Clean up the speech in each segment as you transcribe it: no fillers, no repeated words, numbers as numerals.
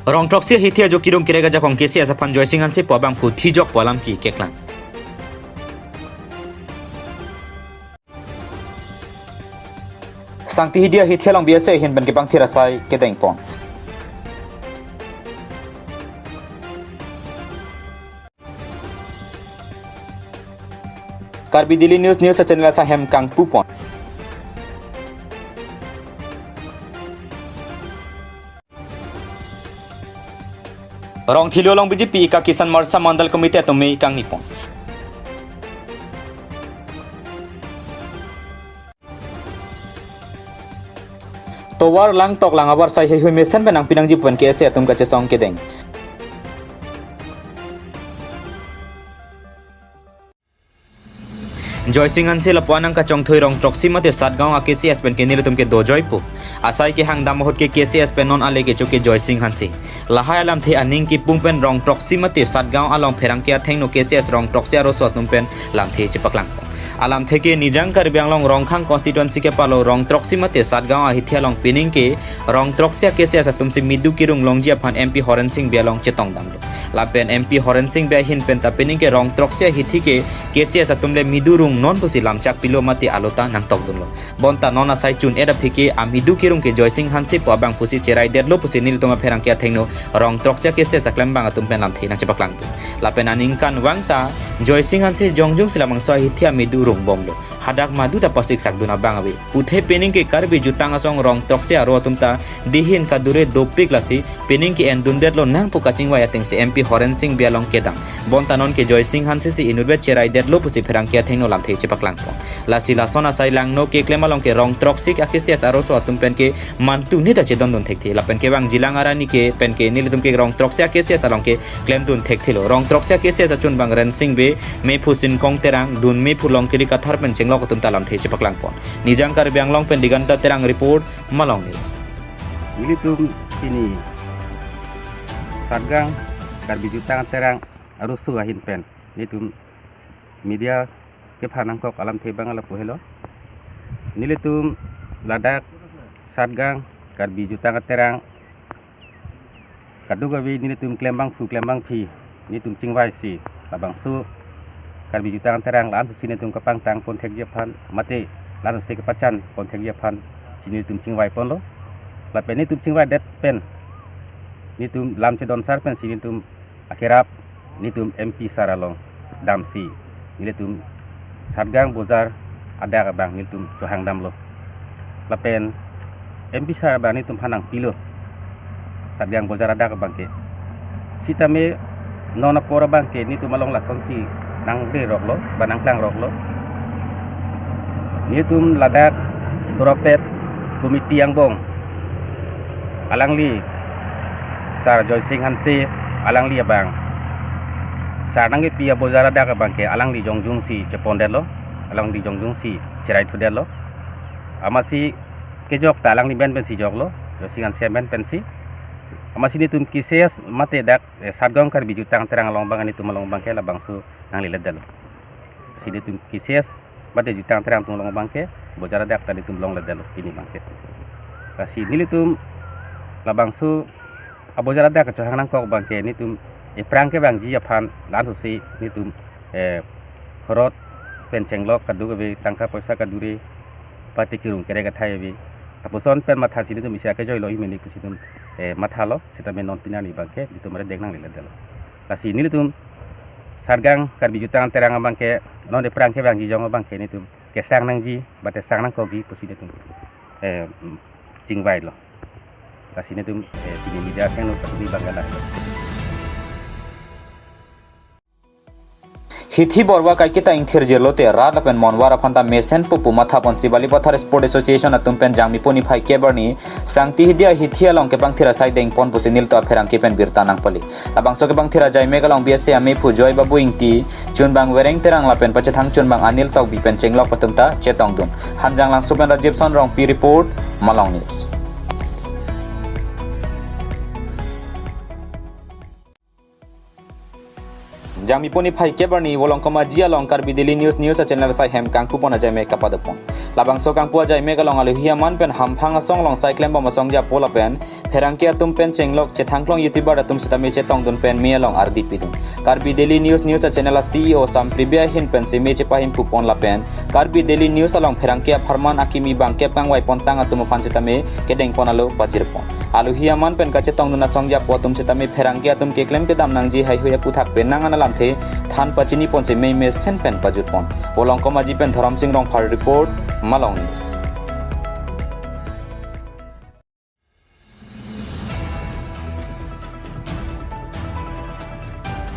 Rong Troxia hitia jo kirong kirega jakong kesi asa pan joising hansi po bang pu thijok polam ki keklan. Sangti hidia hitia long biasa hin ban ke bang tirasai ke deng pon. Karbi Daily News sa channel sa hem kang pupon. Rong thilo long BJP ka Kisan Morcha Mandal Committee to me kang nipon. Towar lang tok lang awar sai hui mesen benang pinang jipuan ke ese atum ka chesong ke deng. Joising hansi lapuanang ka chong thui Rong Troxia mate Satgaon a KCS pen ke nilutum ke do joypu asai ke hang damhot ke KCS pen non ale ke chuke Joising hansi lahai alam the aning ki pungpen Rong Troxia mate Satgaon along pherang ke thengno KCS Rong Troxia ro sotum pen lam the chipaklang alam theke nijang kar bianglong Rongkhang constituency ke palo Rong Troxia mate Satgaon a hithia long pining ke Rong Troxia KCS atum si midu kirung longjia phan MP Horen Singh bialong chetong damlo lapen MP Horen Singh bia hin pen ta pining ke Rong Troxia hithi ke KCS atumle midurung non pusi lamchak pilo mati alota nang tok dunlo bonta nona sai chun era phiki amidu kirung ke Joising hansi po bang pusi cherai derlo pusi nil tonga pherang ke thengno Rong Troxia KCS aklem bang atum pen lam the nang chepaklang lapen aning kan wangta Joising hansi jongjong silamang so hithia midurung bomlo hadak madu ta pasik sakduna bangawi uthe pening ke karbi jutang asong Rong Troxia ro tumta dihin kadure dopik lasi pening ke endunderlo nang pukaching waya teng se MP Horen Singh bialong kedang bonta non ke Joising hansi si inurbe cherai derlo pusi pherang ke thengno lam the chepaklang lasi lasona sai lang no ke klemalong ke Rong Troxia KCS aro so atum pen ke mantu ni ta chedon don thekthi lapen ke bang jilang arani ke pen ke nilitum ke Rong Troxia KCS along ke klem dun thekthilo Rong Troxia KCS achun bang Ren Singh be me phusin kong terang dun me phulong kiri kathar pen chenglok tum talam the chepaklang pon nijang kar bianglong pen diganta terang report malong news nilitum ini Satgaon karbi jutang terang arusu ahin pen nitum media ke phanang kok alam the bangala pohelo nilitum ladak Satgaon karbi jutang terang kaduga wi nilitum klembang phi nitum chingwai si labang su karbi jutang terang lan sini tum kapang tang pon thek phan mate lan se ke pacan pon thek phan sini tum chingwai pon lo la pen nitum chingwai det pen nitum lam chedon sar pen sini tum akhirap nitum MP saralong damsi nilitum Satgaon bozar ada ka bang nitum johang dam lo la pen MP sarabang nitum phanang pilo Satgaon bozar ada ka bang ke sitame nona pora bang ke nitum malong la sonsi nang de rok lo banang klang rok lo nitum ladak Toropet komiti yang bong alangli sar Joising hansi alangli abang sarang ke pia bozara da ka bangke alangli jongjung si chepondet lo alangli jongjung si cherai thudet lo amasi kejok ta alangli ben si jok lo Joising hansi ben pensi amasi nitum KCS mate dak Satgaon kar biju tang terang long bangan itu malong bangke la bangsu nang lilet dalo sini tum KCS mate jutang terang tung long bangke bojara dak tadi tum long ledalo ini bangke kasi nilitum la bangsu abojara dak cho hang kok bangke ni tum prang ke bang ji aphan lan hu si ni tum khorot pen chenglok kadu ke tangka paisa kadure pati kirung kere ka thai bi tapuson pen matha sini tum isya ke joy lo imeni kusitum matha lo sita men non pinani bangke itu mere deknang lilet dalo kasi nilitum Satgaon karbi jutang terang bangke non de prang ke bang ji jong bangke ni tum ke sang nang ji bate sang nang kogi pusi de tum chingwai lo kasini tum tini media sang no kasini bangala hithi borwa kai kita ingthir jelote ra lapen monwara phanta mesen pupu matha pon sibali pathar sport association atum pen jangmi poni phai keberni sangti hidia hithia long ke bang thira sai deng pon pusinil to pherang ke pen birta nang pali labang so ke bang thira jai megalong bse ame phu joy babu ingti chun bang wereng terang lapen pache thang chun bang anil tok bi pen chenglok patum ta chetong dun hanjang lang supen rajibson rong pi report malong news jami poni phai kebarni wolong koma jia long Karbi Daily News channel sai hem kang pupona jame kapadopon labang so kang pua jai me galong alu hiaman pen hamphang asong long sai klem bom asong ja pola pen pherangke atum pen chenglok che thanglong youtuber atum sitame che tong dun pen me long ardi pidum Karbi Daily News channel CEO sam pribia hin pen se me che pahim pupon la pen Karbi Daily News along pherangke farman akimi bangke pang wai pontang atum pan sitame kedeng ponalo pajirpon alu hiaman pen ka che tong dun asong ja potum sitame pherangke atum ke klem ke dam nangji hai huya puthak pen nangana lamthe than pachini pon se me sen pen pajurpon wolong koma ji pen Dharam Singh rong phar report Malong News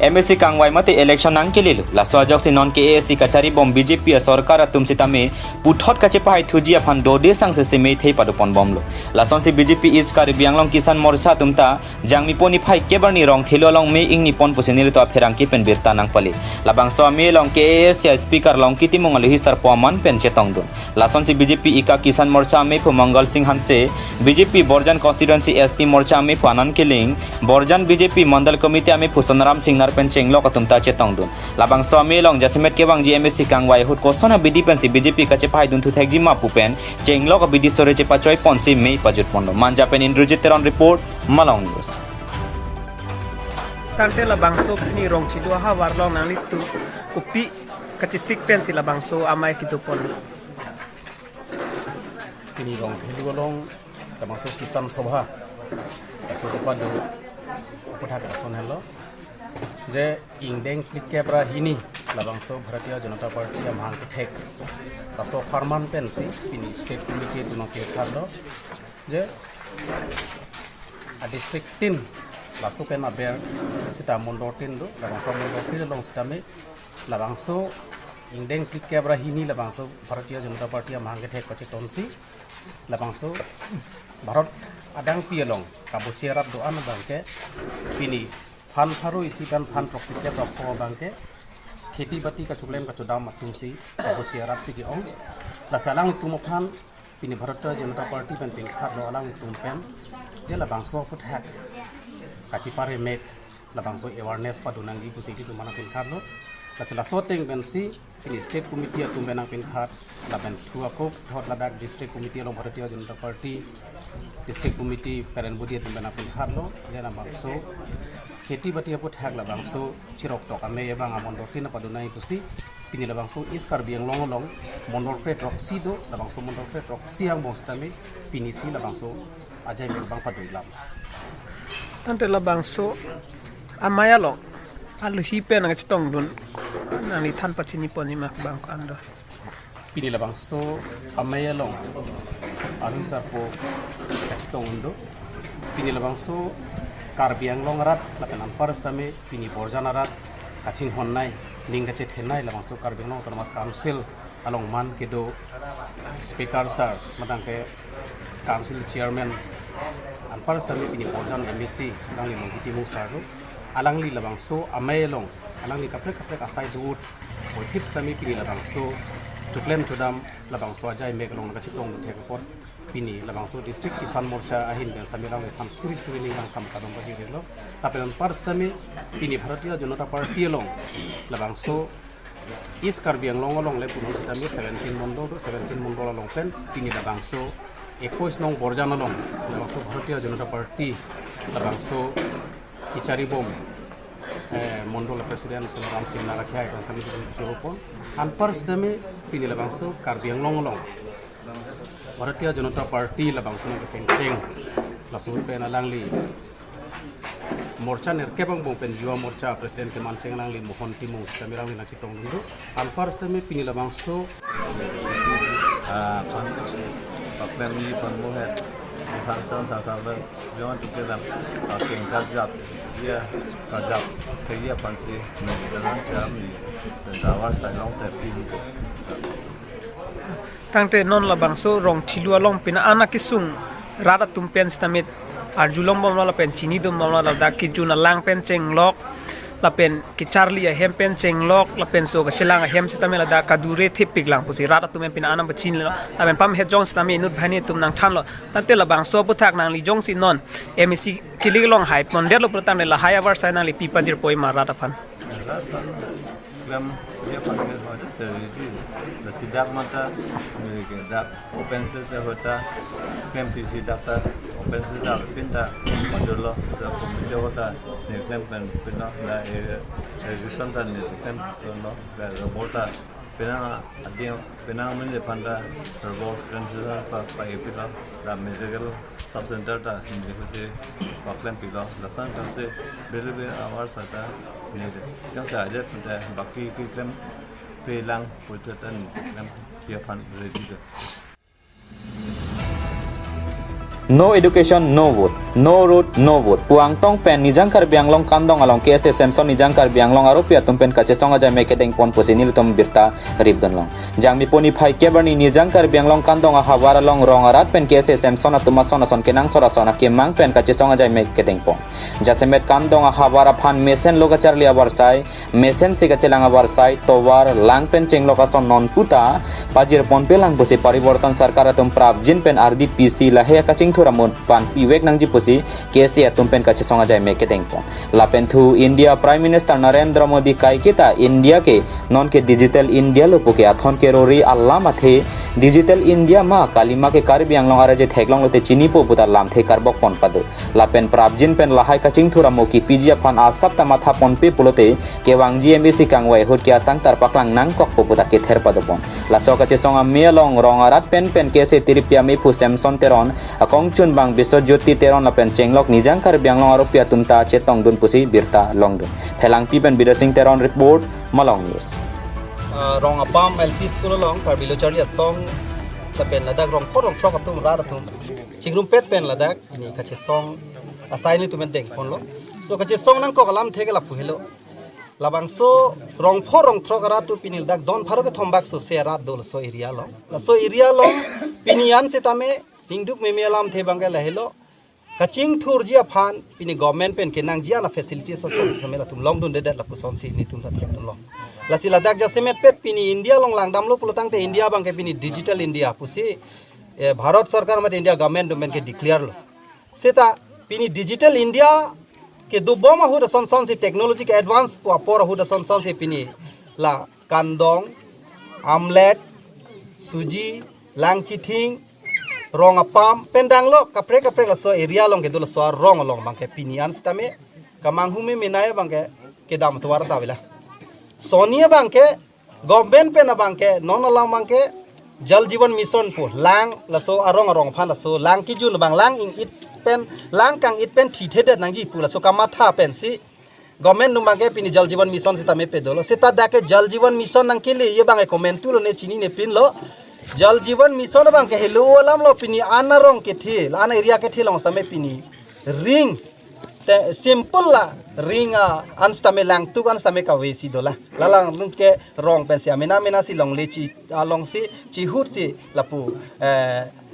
MSC Kangwai mate election nang kelilu la sojok sinon ke ASC kachari bom BJP sarkar atum sitame puthot kache pai thuji aphan dode sang se mei thei padopon bomlo la sonsi BJP is Karbi Anglong Kisan Morcha tumta jangmi poni phai kebarni rong thelo long me ingni pon pusenil to pherangki pen birta nang pali labang so me long ke ASC speaker long kiti mongal hisar poman pen chetong dun la sonsi BJP ika Kisan Morcha me phu Mangal Singh Hanse BJP Borjan constituency ST Morcha me phu Anand Keling Borjan BJP mandal committee me phu Sonaram Singh pen chenglok atumta chetong dun labang so me long jasimet ke bang GMSC Kangwai hut kosona bidi pen si BJP ka che pai dun thu thekji ma pu pen chenglok bidi sore che pa choi pon si mei pajut pondo manja pen Indrajit Teron report Malong News tante labang so ni rong chidua ha warlong nang litu upi kachi sik pen si labang so amai kitu pon ini rong hilgolong labang so Kisan Sabha so padu puthak ason hello J इंगडेंग click कैबरा हिनी लबांगसो Bharatiya Janata party amhang kethek kaso farman pensi pini state committee tuno ke kharlo je a district tin laso pen aber sita mondor tin do labangso mondor tin long sita me labangso ingdeng klik कैबरा हिनी labangso Bharatiya Janata party amhang kethek kache tonsi labangso Bharat adang pielong kabuchi rap doan bangke pini fan faru isi dan fan proxy ke prapko bangke खेती बाती का चुगलेम का चुदाम तुमसी काबुची आरात सी की ओंग लासालांग तुम फान पिनी Bharatiya Janata party pen pin खार लो अलांग तुम पेन जेला बांसो फुट हैक काची पारे मेक ला बांसो अवेयरनेस पादुनांगी पुसी की तुमाना पिन खार लो लासला सोतेंग बेनसी पिनी स्टेट कमिटी तुम बेना पिन खार ला बेन थुआ को थोट लादा डिस्ट्रिक्ट कमिटी लो Bharatiya Janata party district committee Peren बुदी तुम बेना पिन खार लो जेना बांसो खेती बाती अपो थैग labangso chirok tok ame yabang amondor kina padunai pusi pini labangso is Karbi Anglong long mondor pre troxi do labangso mondor pre troxi ang bostame pini si labangso ajai me bang paduilam tante labang so amaya lo alu hipe nang chitong dun nani than pachini poni mak bang ando pini labangso amaya long alu sarpo chitong undo pini labangso Karbi Anglong rat lakan ampar stame pini Borjan rat kaching honnai ninga che thenai labangso Karbi Anglong Autonomous Council along man kedo speaker sir madang ke council chairman ampar stame pini Borjan MSC langli mongiti mu saru alangli labangso amelong alangli kapre asai dut boithit stame pini labangso tuklem tudam labangso ajai meglong kachitong thekpot pini labangso district Kisan Morcha ahin ben stamilang tham suri ning lang sam kadong bagi relo tapelan par stami pini Bharatiya Janata Party long labangso is Karbi Anglong long le punong stami 17 mondol long pen pini labangso 21 nong Borjan long labangso Bharatiya Janata Party labangso kichari bom mondol president Sonaram Singh narakya kan sami jopon anpar stami pini labangso Karbi Anglong long Bharatiya Janata Party labangso ng sengteng lasur pen alangli morcha nerkebang bong pen Yuwa Morcha President Keman Cheng langli mohon timu kamirang ni nachitong dundu anpar stemi pini labangso Pakmeni pemuhet sansan tangtang jangan kita asyik kajat dia kajat kerja pansi dengan jami dan dawar sayang tapi tante non labang so rong chilua long pina ana kisung rada tum pen stamit arjulong bom la pen chini dum bom la da ki juna lang pen cheng lok la pen ki charli a hem pen cheng lok la pen so ga chilang a hem stamela da kadure thipik lang pusi rada tum pina ana bachin la pen pam he jong stami nut bhani tum nang than lo tante labang so puthak nang li jong si non MSC kilig long hype mon delo protam la haya var sai nang li pipa jir poi ma rada phan Ratan klaim dia pakai hoda terjadi the sidak mata mereka dak open source hoda klaim di sidak ta open source dak pinta modulo the komite hoda ne klaim pen pina la registranta ne klaim no la robota pina adio pina mun de panda robot transfer pa epila la medical sub center ta hindi se klaim pila lasan ta se bele awar sata yang saja pada baki kita pelang putusan dan piapan rezeki. No education, no vote. No road, no vote. Puang tong pen nijang kar biang long kandong along KSS Samson nijang kar biang long arupia tumpen kache songa jai mekedeng pon posini lutum birta ribdan long. Jang mi poni phai keberni nijang kar biang long kandong a hawara long rong arat pen KSS Samson atuma sona son kenang sora sona ke mang pen kache songa jai mekedeng pon. Jasemet kandong a hawara phan mesen lokachar lia barsai mesen se kache lang barsai towar lang pen cheng lokason non puta pajir pon pelang posi paribortan sarkar atum prabjin pen RDPC lahe kaching Ramon pan piwek nang jipusi KSC atumpen kache songa jai mekedeng pon lapen thu India Prime Minister Narendra Modi kai kita India ke non ke digital India lo puke athon ke rori allama the digital India ma kalima ke kar biang long araje theklong lote chini po putar lam the karbok pon padu lapen prabjin pen lahai kaching thura moki pijia pan asap ta matha pon pe pulote ke wang GMBC kangwai hot kya sang tar paklang nang kok po puta ke ther padu pon la so kache songa melong rong arat pen KSC tiripia me pu Samson teron akong chun bang Biswajyoti teron la pen chenglok nijang kar biang long arupia tumta chetong dun pusi birta long dun phelang pi pen bidasing teron report Malong News rong apam LP school long kar bilo charlia song ta pen ladak rong korong trok atum ra atum chingrum pet pen ladak ni kache song asai ni tumen deng pon lo so kache song nang ko kalam thege la puhelo labang so rong pho rong trok ra tu pinil dak don pharo ke thombak so se ra dol so area long so area long pinian se tame hingduk memelam the bangga lahelo kaching thur jia phan pini government pen kenang jia na facility sa so samela tum long dun de la puson si ni tum ta tum long la sila dak ja semet pet pini India long langdam lo pulutang te India bangke pini digital India pusi Bharat sarkar mat India government domain ke declare lo seta pini digital India ke duboma hu da son si technology ke advance por hu da son si pini la kandong amlet suji lang chithing rong apam pendang lo kapre la so area long ke dul so rong long bangke pinian stame kamang hume minaya bangke ke dam tuar tawila sonia bangke government pe na bangke non lang bangke jal jiwan mission po lang la so arong phan la so lang ki jun bang lang ing it pen lang kang it pen thi the nang ji pu la so kamatha pen si government nung bangke pini jal jiwan mission sitame pe dolo sita dake jal jiwan mission nang kile ye bangke komentu lo ne chini ne pin lo jal jiwan mission bang ke helu alam lo pini ana rong ke thil ana area ke thil long stame pini ring te simple la ring anstame lang tu anstame ka wesi dola lalang nung ke rong pen si amena si long lechi along si chi hut si lapu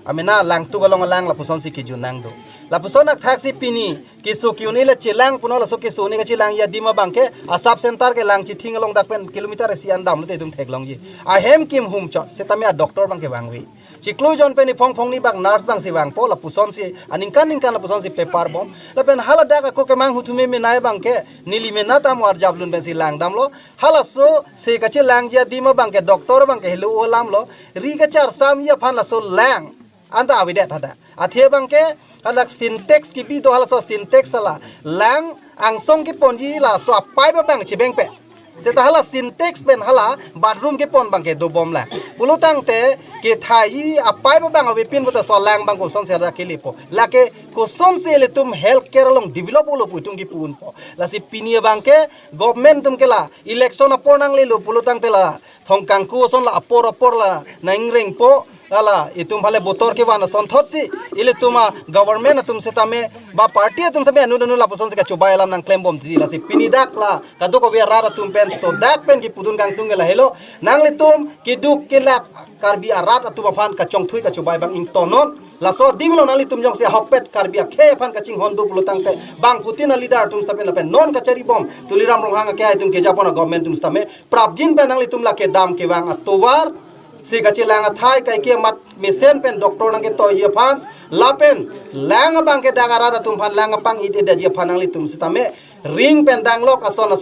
amena lang tu galong lang lapu son si ki junang do lapu son ak thak si pini kisu kiuni la chilang puno la so kisu ni ka chilang ya dima bangke asap center ke lang chi thing along dak pen kilometer si andam lo te dum thek long ji a hem kim hum chot setame a doctor bangke bangwi chiklu jon pen phong ni bang nurse bang si bang po la puson si aningkan la puson si paper bom la pen hala daga ko ke mang hutume me nai bangke nili me na tam war jablun pen si lang dam lo hala so se ka chilang ja dima bangke doctor bangke helu olam lo ri ka char sam ya phan la so lang anda awidet hada athe bangke alak syntax ki bi do hala so syntax la lang angsong ki ponji la so apai ba bang chibeng pe seta hala syntax pen hala bathroom ke pon bang ke do bom la pulutang te ke thai apai ba bang pin bo so lang bang ko son se ra ke lipo la ke ko son se le tum health care long develop lo pu tum ki pun po la si pinia bang ke government tum ke la election aponang le lo pulutang te la thongkang ku son la apor la naing reng po ala itum phale botor ke wana son thot si ile tuma government tum se tame ba party tum sabe anu la poson se ka chubai alam nang claim bom di la si pinidak la kadu ko vera tum pen so dak pen ki pudun gang tung la hello nang le tum ki duk ki lak karbi arat atu phan ka chong thui ka chubai bang ing tonon la so dimlo nali tum jong se hopet karbi khe phan ka ching hondu pulutang te bang putin leader tum sabe la pen non ka chari bom tuliram rong hanga ke tum ke japona government tum stame prabjin pen nang le tum la ke dam ke bang atuwar si kachi langa thai kai ke mat misen pen doktor nang ke to ye phan lapen langa bang ke dagara da tum phan langa pang ide da je phanang li tum sitame ring pen danglok asona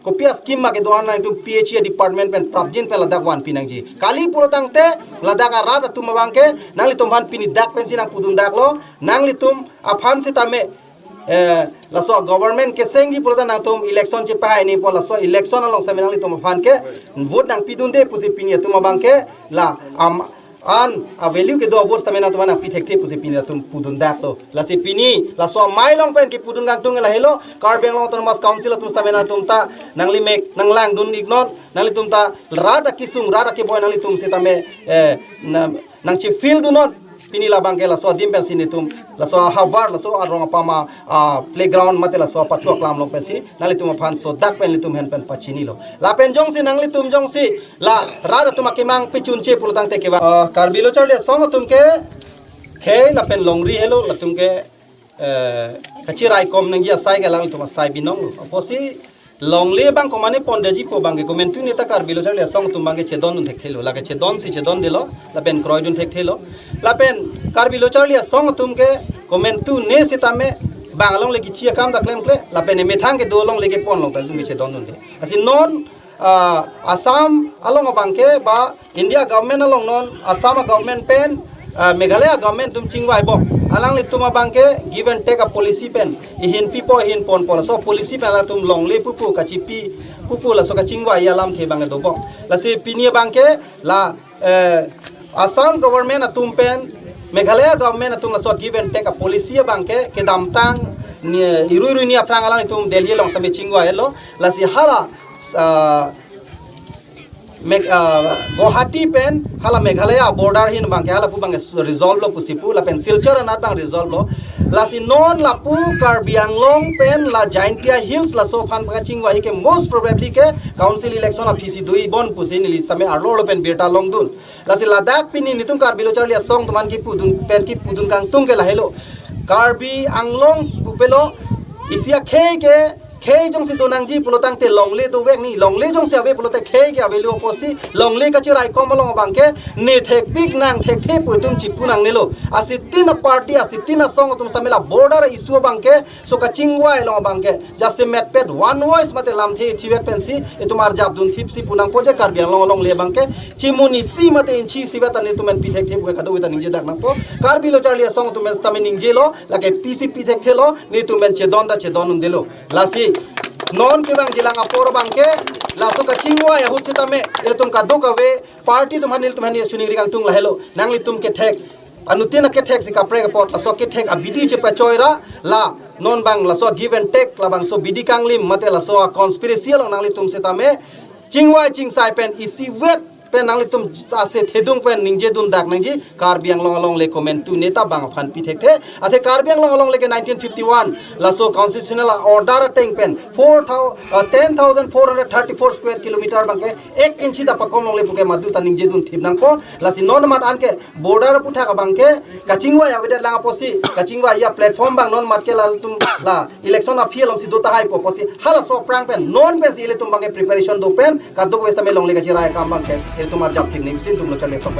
kopia scheme ma ke doan na tum PHE department pen prabjin pen ladak wan pinangji kali purotang te ladak rada tum bangke nangli tum han pini dak pen sinang pudun dak lo nangli tum aphan si tame laso government ke sengji purota nang tum election che pai ni pola so election along sa menang li tum phan ke vote nang pidun de pusi pini tum bangke la an a value ke do vote sa menang tum nang pithek the pusi pini tum pudun dak to la si pini la so mai long pen ke pudun gang tung la hello Karbeng long tum mas council tum sa menang tum ta nang li mek nang lang dun ignore nang li tum ta rada kisung rada ke boy nang li tum se tame nang che field do not pini la bangke la so dim pen sini tum la so havar la so arong apama playground mate la so patwa klam long pen si nali tum phan so dak pen li tum hen pen pachini lo la pen jong si nangli tum jong si la rada tum akimang pichun che pulutang te ke ba karbilo charle song tum ke he la pen longri hello la tum ke kachi rai kom nang ji asai ke lang tum asai binong posi longli bang komane pondeji po bangke komentu ni ta karbilo charle song tum bangke chedon nun thek thelo la ke chedon si chedon dilo la pen kroy dun thek thelo la pen karbilo charle song tum ke komentu ne sitame bangalong legi chia kam da klem kle la pen me thang ke do long legi pon long ta dum che don nun de asi non Assam along bangke ba India government along non Assam government pen Meghalaya government tum chingwai bo alang li tuma bangke give and take a policy pen ihin pipo ihin pon pon so policy pen la tum long le pupu kachipi pupu la so ka chingwai alam the bang do bo la se pini bangke la Assam government atum pen Meghalaya government atum la so give and take a policy bangke ke dam tang iru ni apang alang tum Delhi long sami chingwai lo la si hala Guwahati pen hala Meghalaya border hin bangke hala pu bang resolve lo pusipu la pen Silchar anat bang resolve lo la si non la pu Karbi Anglong pen la Jaintia Hills la so phan paching wa ke most probably ke council election of PC 2 bon pusi ni same arlo pen beta long dun la si Ladakh pini nitum Karbilo charli song tuman ki pudun kang tung ke la helo Karbi Anglong pupelo isia khei jong si tonang ji pulotang te longle to wek ni longle jong se ave pulote khei ke ave lo posi longle ka chirai kom long bangke ne thek big nang thek the putum chipunang nelo asitina party asitina song tum stamela border issue bangke so ka chingwai long bangke just met pet one voice mate lam the thiwet pensi etumar jab dun thipsi punang poje Karbi Anglong long le bangke chimuni si mate inchi siweta ni tumen pithek the buka kadu weta ningje dak nang po Karbilo charli song tumen stamen ningje lo lake PC pithek thelo ni tumen chedon delo lasi non ke bang jilang apor bangke la so ka chingwa ya husita me il tum ka doka we party tum hanil tum hanil chuni rigang tung la hello nang li tum ke thek anutina ke thek si ka pre pot la so ke thek abidi che pa choira la non bang la so give and take la bang so bidi kanglim mate la so conspiracy long nang li tum seta me chingwa ching sai pen isi wet pen nang li tum ase thedung pen ningje dun dak nangji Karbi Anglong le comment tu neta bang phan pi thek the athe Karbi Anglong le ke 1951 la so constitutional order teng pen 10,434 square kilometer bang ke 1 inch da pakom long le puke madu ta ningje dun thib nang ko la si non mat an ke border putha ka bang ke kachingwa ya wede lang posi kachingwa ya platform bang non mat ke la tum la election a fiel om si dota hai posi hala so prang pen non pen si le tum bang ke preparation do pen ka do westa me long le ka chirai kam bang ke तुम्हार जब ठीक नहीं तुम लोग चले सब